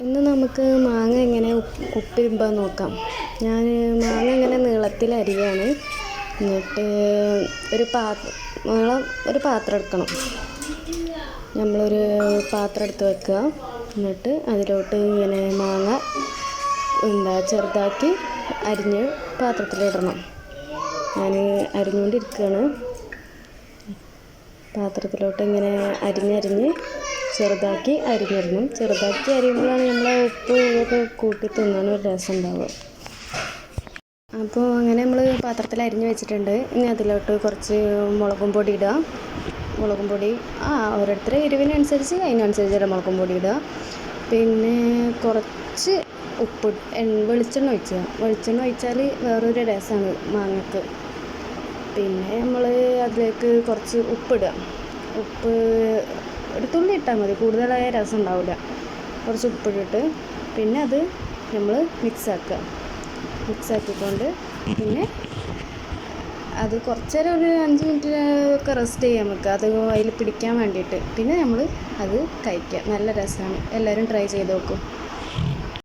ഇന്ന് നമുക്ക് മാങ്ങ എങ്ങനെ ഉപ്പിടുമ്പോൾ നോക്കാം. ഞാൻ മാങ്ങ ഇങ്ങനെ നീളത്തിൽ അരിയാണ്. എന്നിട്ട് ഒരു പാത്രം എടുക്കണം. നമ്മളൊരു പാത്രം എടുത്ത് വെക്കുക. എന്നിട്ട് അതിലോട്ട് ഇങ്ങനെ മാങ്ങ ചെറുതാക്കി അരിഞ്ഞ് പാത്രത്തിലിടണം. ഞാൻ അരിഞ്ഞുകൊണ്ടിരിക്കുകയാണ്. പാത്രത്തിലോട്ട് ഇങ്ങനെ അരിഞ്ഞ് ചെറുതാക്കി അരിഞ്ഞിടണം. ചെറുതാക്കി അരിയുമ്പോഴാണ് നമ്മളെ ഉപ്പ് ഇതൊക്കെ കൂട്ടി തിന്നാൻ ഒരു രസം ഉണ്ടാവുക. അപ്പോൾ അങ്ങനെ നമ്മൾ പാത്രത്തിൽ അരിഞ്ഞ് വെച്ചിട്ടുണ്ട്. ഇനി അതിലോട്ട് കുറച്ച് മുളകും പൊടി ഇടുക. മുളകും പൊടി ഓരോരുത്തരുടെ എരിവിനനുസരിച്ച് അതിനനുസരിച്ചുള്ള മുളകും പൊടി ഇടുക. പിന്നെ കുറച്ച് ഉപ്പ് വെളിച്ചെണ്ണ ഒഴിക്കുക. വെളിച്ചെണ്ണ ഒഴിച്ചാൽ വേറൊരു രസമാണ് മാങ്ങക്ക്. പിന്നെ നമ്മൾ അതിലേക്ക് കുറച്ച് ഉപ്പിടുക. ഉപ്പ് ഒരു തുള്ളി ഇട്ടാൽ മതി, കൂടുതലായ രസം ഉണ്ടാവില്ല. കുറച്ച് ഉപ്പിട്ടിട്ട് പിന്നെ അത് നമ്മൾ മിക്സാക്കിക്കൊണ്ട് പിന്നെ അത് കുറച്ച് നേരം ഒരു 5 മിനിറ്റ് ഒക്കെ റെസ്റ്റ് ചെയ്യാൻ വെക്കുക, അത് അതിൽ പിടിക്കാൻ വേണ്ടിയിട്ട്. പിന്നെ നമ്മൾ അത് കഴിക്കുക. നല്ല രസമാണ്. എല്ലാവരും ട്രൈ ചെയ്ത് നോക്കും.